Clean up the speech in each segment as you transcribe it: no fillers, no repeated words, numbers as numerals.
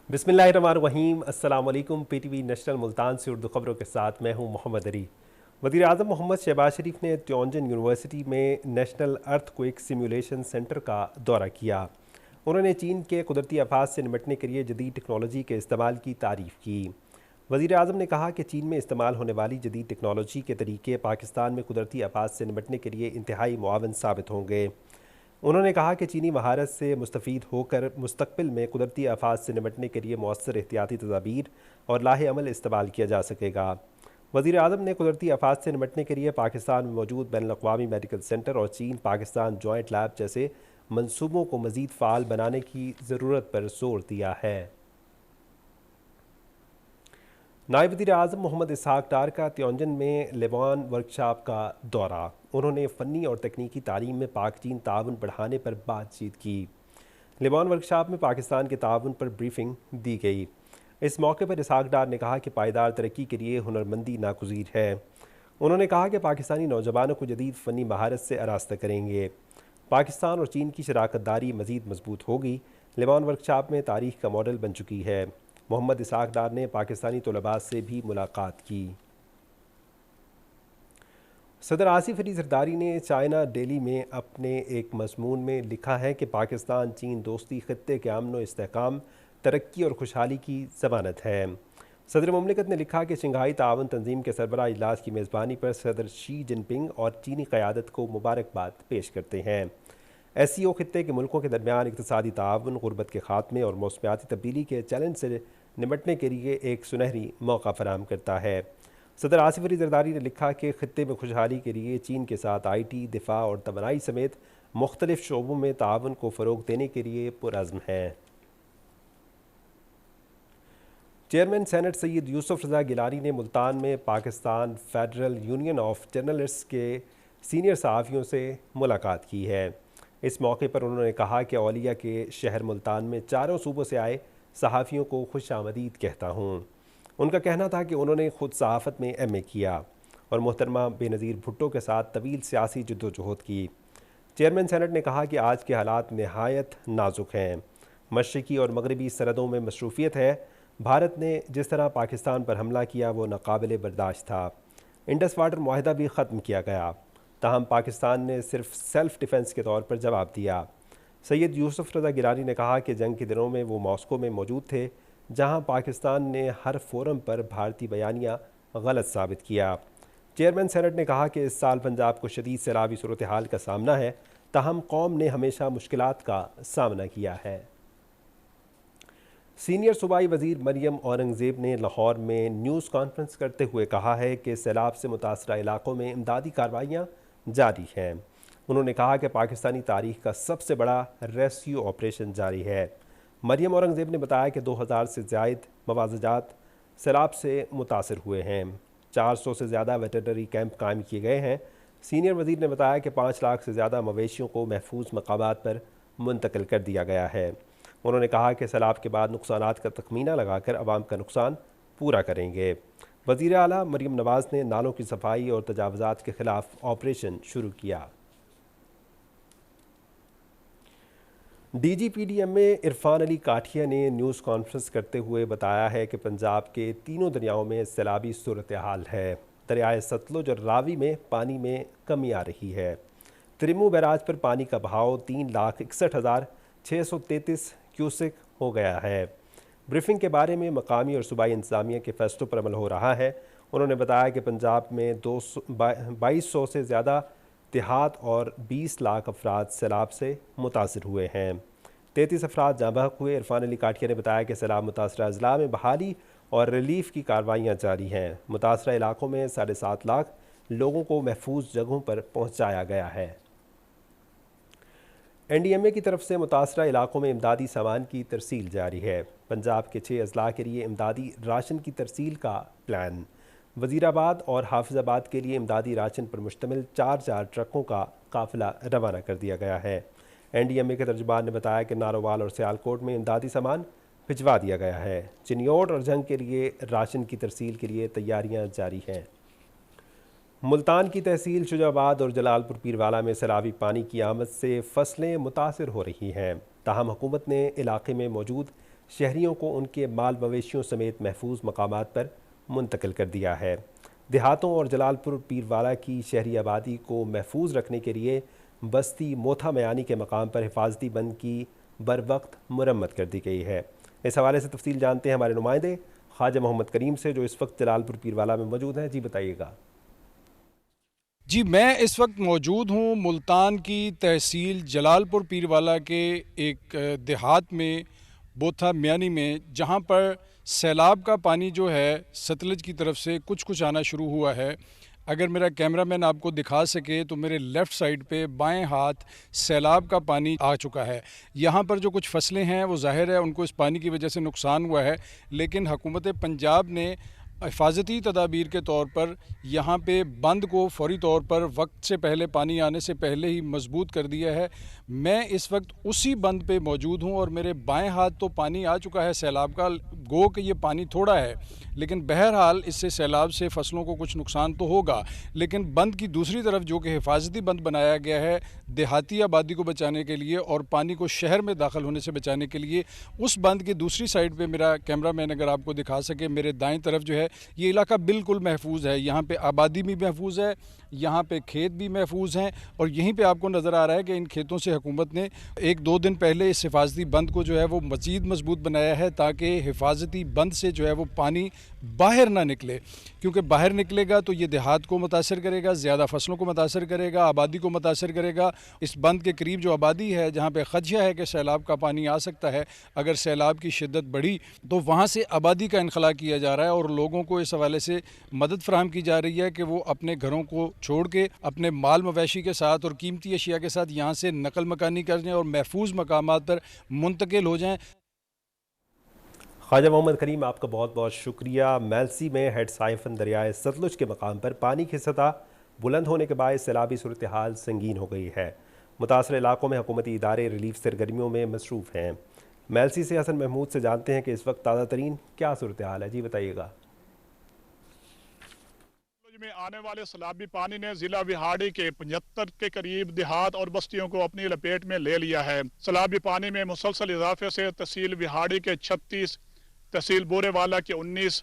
बिस्मिल्लाहिर्रहमानिर्रहीम। अस्सलाम वालेकुम। पीटीवी नेशनल मुल्तान से उर्दू खबरों के साथ मैं हूं मोहम्मद अली। वज़ीर आज़म मोहम्मद शहबाज शरीफ ने त्योंजन यूनिवर्सिटी में नेशनल अर्थक्वेक सिमुलेशन सेंटर का दौरा किया। उन्होंने चीन के कुदरती आफात से निपटने के लिए जदीद टेक्नोलॉजी के इस्तेमाल की तारीफ़ की। वज़ीर आज़म ने कहा कि चीन में इस्तेमाल होने वाली जदीद टेक्नोलॉजी के तरीके पाकिस्तान में कुदरती आफात से निपटने के लिए इंतहाई मुआवन साबित होंगे। उन्होंने कहा कि चीनी महारत से मुस्तफ़ीद होकर मुस्तकबिल में कुदरती आफात से निपटने के लिए मौसर एहतियाती तदाबीर और लाहे अमल इस्तेमाल किया जा सकेगा। वज़ीर आज़म ने कुदरती आफात से निपटने के लिए पाकिस्तान में मौजूद बैनुल अक़वामी मेडिकल सेंटर और चीन पाकिस्तान जॉइंट लैब जैसे मनसूबों को मज़ीद फ़ाल बनाने की ज़रूरत पर जोर दिया है। नायब वज़ीर आज़म मोहम्मद इसहाक़ डार का त्योंजन में लेबान वर्कशॉप का दौरा। उन्होंने फ़नी और तकनीकी तालीम में पाक चीन ताउन बढ़ाने पर बातचीत की। लेबान वर्कशॉप में पाकिस्तान के ताउन पर ब्रीफिंग दी गई। इस मौके पर इसहाक़ डार ने कहा कि पायदार तरक्की के लिए हुनरमंदी नागुज़ीर है। उन्होंने कहा कि पाकिस्तानी नौजवानों को जदीद फ़नी महारत से आरास्ता करेंगे। पाकिस्तान और चीन की शराकत दारी मज़ीद मजबूत होगी। लेबान वर्कशॉप में तारीख़ का मॉडल बन चुकी है। मोहम्मद इसहाक़ डार ने पाकिस्तानी तलबा से भी मुलाकात की। सदर आसिफ अली ज़रदारी ने चाइना डेली में अपने एक मज़मून में लिखा है कि पाकिस्तान चीन दोस्ती ख़ित्ते के अमन व इस्तेहकाम, तरक्की और खुशहाली की ज़मानत है। सदर मुमलिकत ने लिखा कि शंघाई ताउन तंजीम के सरबराह इजलास की मेज़बानी पर सदर शी जिनपिंग और चीनी क़यादत को मुबारकबाद पेश करते हैं। SCO ख़ित्ते के मुल्कों के दरमियान इक़्तिसादी ताउन, गुर्बत के ख़ात्मे और मौसमियाती तब्दीली के चैलेंज से निपटने के लिए एक सुनहरी मौका फराहम करता है। सदर आसिफ अली ज़रदारी ने लिखा कि ख़ित्ते में खुशहाली के लिए चीन के साथ IT, दिफा और तवानाई समेत मुख्तलिफ शोबों में ताउन को फ़रोग़ देने के लिए पुरअज़्म है। चेयरमैन सेनेट सैयद यूसुफ रज़ा गिलानी ने मुल्तान में Pakistan Federal union of journalists के सीनियर सहाफ़ियों से मुलाकात की है। इस मौके पर उन्होंने कहा कि औलिया के शहर मुल्तान में चारों सूबों से आए सहाफ़ियों को खुश आमदीद कहता हूँ। उनका कहना था कि उन्होंने ख़ुद सहाफ़त में MA किया और मोहतरमा बेनज़ीर भुट्टो के साथ तवील सियासी जद्दोजहद की। चेयरमैन सेनेट ने कहा कि आज के हालात नहायत नाजुक हैं। मशरक़ी और मगरबी सरहदों में मसरूफ़ियत है। भारत ने जिस तरह पाकिस्तान पर हमला किया वो नाकाबिले बर्दाश्त था। इंडस वाटर मुआहदा भी ख़त्म किया गया, ताहम पाकिस्तान ने सिर्फ सेल्फ़ डिफेंस के तौर पर जवाब दिया। सैयद यूसुफ रज़ा गिलानी ने कहा कि जंग के दिनों में वो मॉस्को में मौजूद थे, जहां पाकिस्तान ने हर फोरम पर भारतीय बयानिया गलत साबित किया। चेयरमैन सेनेट ने कहा कि इस साल पंजाब को शदीद सैलाबी सूरत हाल का सामना है, ताहम कौम ने हमेशा मुश्किलात का सामना किया है। सीनियर सूबाई वज़ीर मरियम औरंगज़ेब ने लाहौर में न्यूज़ कॉन्फ्रेंस करते हुए कहा है कि सैलाब से मुतासरा इलाकों में इमदादी कार्रवाइयाँ जारी हैं। उन्होंने कहा कि पाकिस्तानी तारीख़ का सबसे बड़ा रेस्क्यू ऑपरेशन जारी है। मरियम औरंगज़ेब ने बताया कि 2000 से ज़ायद मवाज़ात सैलाब से मुतासर हुए हैं। 400 से ज़्यादा वेटरनरी कैंप कायम किए गए हैं। सीनियर वज़ीर ने बताया कि 5 लाख से ज़्यादा मवेशियों को महफूज मकामात पर मुंतकिल कर दिया गया है। उन्होंने कहा कि सैलाब के बाद नुकसानात का तखमीना लगाकर आवाम का नुकसान पूरा करेंगे। वज़ीर आला मरियम नवाज़ ने नालों की सफाई और तजावुज़ात के ख़िलाफ़ ऑपरेशन शुरू किया। DGPDMA इरफान अली काठिया ने न्यूज़ कॉन्फ्रेंस करते हुए बताया है कि पंजाब के तीनों दरियाओं में सैलाबी सूरत हाल है। दरियाए सतलुज और रावी में पानी में कमी आ रही है। त्रिमू बैराज पर पानी का बहाव 3,61,633 क्यूसेक हो गया है। ब्रीफिंग के बारे में मकामी और सूबाई इंतज़ामिया के फैसलों पर अमल हो रहा है। उन्होंने बताया कि पंजाब में 2200 से ज़्यादा देहात और 20 लाख अफराद सैलाब से मुतासर हुए हैं। 33 अफराद जाँ बहक हुए। इरफान अली काठिया ने बताया कि सैलाब मुतासरा अजला में बहाली और रिलीफ की कार्रवाइयाँ जारी हैं। मुतासरा इलाकों में 7.5 लाख लोगों को महफूज जगहों पर पहुँचाया गया है। NDMA की तरफ से मुतासरा इलाकों में इमदादी सामान की तरसील जारी है। पंजाब के 6 अजला के लिए इमदादी राशन की तरसील का प्लान। वज़ीराबाद और हाफिज़ाबाद के लिए इमदादी राशन पर मुश्तमिल 4 ट्रकों का काफ़िला रवाना कर दिया गया है। NDMA के तर्जुमान ने बताया कि नारोवाल और सियालकोट में इमदादी सामान भिजवा दिया गया है। चिन्योट और जंग के लिए राशन की तरसील के लिए तैयारियाँ जारी हैं। मुल्तान की तहसील शुजाबाद और जलालपुर पीरवाला में सैलाबी पानी की आमद से फसलें मुतासर हो रही हैं। ताहम हुकूमत ने इलाके में मौजूद शहरियों को उनके माल मवेशियों समेत महफूज मकामात पर मुंतकिल कर दिया है। देहातों और जलालपुर पीरवाला की शहरी आबादी को महफूज रखने के लिए बस्ती मोथा मयानी के मकाम पर हिफाजती बंद की बर वक्त मुरम्मत कर दी गई है। इस हवाले से तफसील जानते हैं हमारे नुमाइंदे ख्वाजा मोहम्मद करीम से, जो इस वक्त जलालपुर पीरवाला में मौजूद हैं। जी बताइएगा। जी, मैं इस वक्त मौजूद हूँ मुल्तान की तहसील जलालपुर पीरवाला के एक देहात में, बोथा मियानी में, जहाँ पर सैलाब का पानी जो है सतलज की तरफ से कुछ कुछ आना शुरू हुआ है। अगर मेरा कैमरामैन आपको दिखा सके तो मेरे लेफ़्ट साइड पे बाएं हाथ सैलाब का पानी आ चुका है। यहाँ पर जो कुछ फसलें हैं वो ज़ाहिर है उनको इस पानी की वजह से नुकसान हुआ है, लेकिन हुकूमत पंजाब ने हिफाजती तदाबीर के तौर पर यहाँ पे बंद को फौरी तौर पर वक्त से पहले, पानी आने से पहले ही मजबूत कर दिया है। मैं इस वक्त उसी बंद पे मौजूद हूँ और मेरे बाएं हाथ तो पानी आ चुका है सैलाब का। गो कि ये पानी थोड़ा है, लेकिन बहरहाल इससे सैलाब से फसलों को कुछ नुकसान तो होगा। लेकिन बंद की दूसरी तरफ जो कि हिफाजती बंद बनाया गया है देहाती आबादी को बचाने के लिए और पानी को शहर में दाखिल होने से बचाने के लिए, उस बंद की दूसरी साइड पे मेरा कैमरामैन अगर आपको दिखा सके, मेरे दाएं तरफ जो है ये इलाका बिल्कुल महफूज है। यहाँ पे आबादी भी महफूज है, यहाँ पे खेत भी महफूज हैं और यहीं पे आपको नज़र आ रहा है कि इन खेतों से हुकूमत ने 1-2 दिन पहले इस हिफाजती बंद को जो है वो मज़ीद मजबूत बनाया है, ताकि हिफाजती बंद से जो है वो पानी बाहर ना निकले, क्योंकि बाहर निकलेगा तो ये देहात को मुतासर करेगा, ज़्यादा फसलों को मुतासर करेगा, आबादी को मुतासर करेगा। इस बंद के करीब जो आबादी है, जहाँ पे खदशा है कि सैलाब का पानी आ सकता है, अगर सैलाब की शिद्दत बढ़ी तो वहाँ से आबादी का इनखला किया जा रहा है और लोगों को इस हवाले से मदद फराहम की जा रही है कि वो अपने घरों को छोड़ के अपने माल मवेशी के साथ और कीमती अशिया के साथ यहाँ से नकल मकानी कर जाएँ और महफूज मकामात पर मुंतकिल हो जाएँ। ख्वाजा मोहम्मद करीम, आपका बहुत बहुत शुक्रिया। मेलसी में हेड साइफन दरियाए सतलुज के मकाम पर पानी की सतह बुलंद होने के बाद सैलाबी सूरत हाल संगीन हो गई है। मुतासर इलाकों में हुकूमती इदारे रिलीफ सरगर्मियों में मसरूफ़ हैं। मेलसी से हसन महमूद से जानते हैं कि इस वक्त ताज़ा तरीन क्या सूरत हाल है। जी बताइएगा। में आने वाले सैलाबी पानी ने जिला विहाड़ी के 75 के करीब देहात और बस्तियों को अपनी लपेट में ले लिया है। सैलाबी पानी में मुसलसल इजाफे से तहसील विहाड़ी के 36, तहसील बोरेवाला के 19,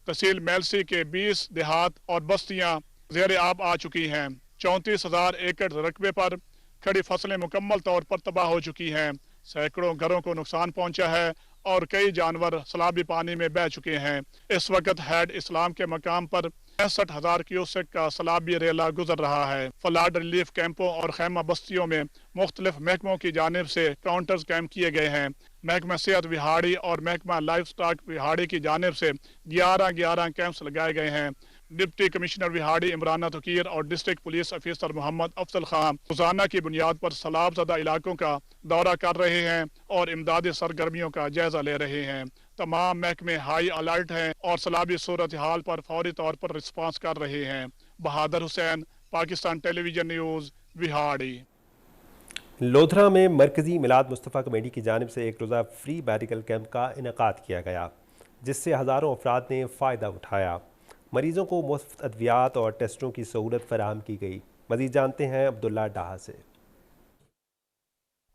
तहसील मेलसी के 20 देहात और बस्तियां ज़ेर आब आ चुकी हैं। 34,000 एकड़ रकबे पर खड़ी फसलें मुकम्मल तौर पर तबाह हो चुकी हैं। सैकड़ों घरों को नुकसान पहुंचा है और कई जानवर सैलाबी पानी में बह चुके हैं। इस वक्त हैड इस्लाम के मकाम पर 65,000 क्यूसेक का सैलाबी रेला गुजर रहा है। फ्लड रिलीफ कैंपों और खैमा बस्तियों में मुख्तलिफ महकमों की जानिब से काउंटर्स कैंप किए गए हैं। महकमा सेहत विहाड़ी और महकमा लाइफ स्टॉक विहाड़ी की जानिब से 11 कैंप्स लगाए गए हैं। डिप्टी कमिश्नर विहाड़ी इमरान तकीर और डिस्ट्रिक्ट पुलिस अफसर मोहम्मद अफजल खान रोजाना की बुनियाद पर सैलाब ज़दा इलाकों का दौरा कर रहे हैं और इमदादी सरगर्मियों का जायजा ले रहे हैं। तमाम महकमे हाई अलर्ट हैं और सैलाबी सूरत हाल पर फौरी तौर पर रिस्पांस कर रहे हैं। बहादुर हुसैन, पाकिस्तान टेलीविजन न्यूज़, विहाड़ी। लोधरा में मरकज़ी मिलाद मुस्तफ़ा कमेटी की जानिब से एक रोज़ा फ्री मेडिकल कैंप का इनेकाद किया गया, जिससे हज़ारों अफराद ने फ़ायदा उठाया। मरीज़ों को मुफ्त अद्वियात और टेस्टों की सहूलत फराहम की गई। मज़ीद जानते हैं अब्दुल्ला डाहा से।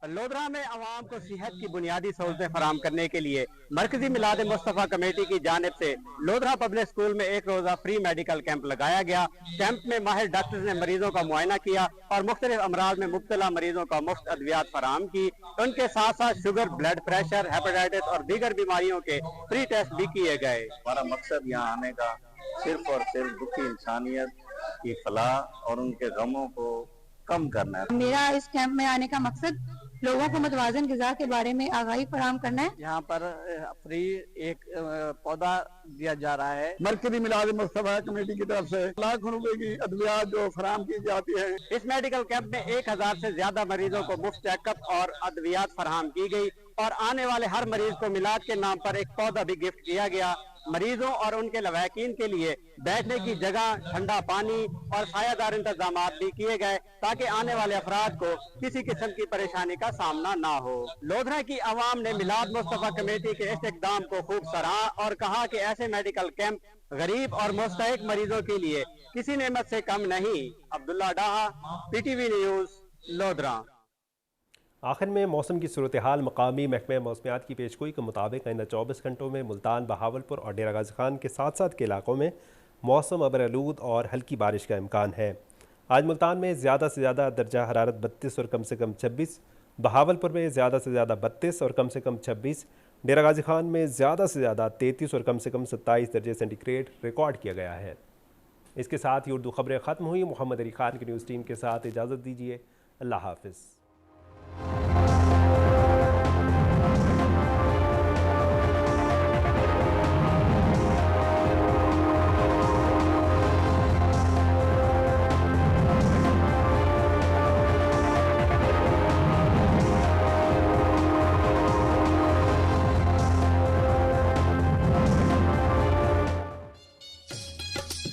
लोधरा में आवाम को सेहत की बुनियादी सहूलतें फराहम करने के लिए मरकजी मिलाद मुस्तफ़ा कमेटी की जानिब से लोधरा पब्लिक स्कूल में एक रोजा फ्री मेडिकल कैंप लगाया गया। कैंप में माहिर डॉक्टर्स ने मरीजों का मुआयना किया और मुख्तलिफ अमराज में मुब्तला मरीजों का मुफ्त अद्वियात फराहम की। उनके साथ साथ शुगर, ब्लड प्रेशर, हेपेटाइटिस और दीगर बीमारियों के फ्री टेस्ट भी किए गए। हमारा मकसद यहाँ आने का सिर्फ और सिर्फ दुखी इंसानियत की फलाह और उनके गमों को कम करना है। मेरा इस कैंप में आने का मकसद लोगों को मुतवाज़न ग़िज़ा के बारे में आगाही फराहम करना है। यहाँ पर फ्री एक पौधा दिया जा रहा है। मरकजी मिलाद मुस्तफ़ा कमेटी की तरफ से लाखों रुपए की अद्वियात जो फराहम की जाती है। इस मेडिकल कैंप में 1000 से ज्यादा मरीजों को मुफ्त चेकअप और अद्वियात फराहम की गई और आने वाले हर मरीज को मिलाद के नाम पर एक पौधा भी गिफ्ट किया गया। मरीजों और उनके लवाकिन के लिए बैठने की जगह, ठंडा पानी और सायादार इंतजाम भी किए गए ताकि आने वाले अफराद को किसी किस्म की परेशानी का सामना ना हो। लोधरा की आवाम ने मिलाद मुस्तफ़ा कमेटी के इस इक़दाम को खूब सराहा और कहा कि ऐसे मेडिकल कैंप गरीब और मुस्तहिक मरीजों के लिए किसी नेमत से कम नहीं। अब्दुल्ला डाहा, PTV न्यूज़, लोधरा। आखिर में मौसम की सूरत हाल। मकामी महकमे मौसमियात की पेशगोई के मुताबिक आइंदा 24 घंटों में मुल्तान, बहावलपुर और डेरा गाजी खान के साथ साथ के इलाकों में मौसम अबरआलूद और हल्की बारिश का इम्कान है। आज मुल्तान में ज़्यादा से ज़्यादा दर्जा हरारत 32 और कम से कम 26, बहावलपुर में ज़्यादा से ज़्यादा 32 और कम से कम 26, डेरा गाजी खान में ज़्यादा से ज़्यादा 33 और कम से कम 27 दर्जे सेंटीग्रेड रिकॉर्ड किया गया है। इसके साथ ही उर्दू खबरें ख़त्म हुई। मोहम्मद अली खान की न्यूज़ टीम के साथ इजाज़त दीजिए। अल्लाह हाफ़िज़।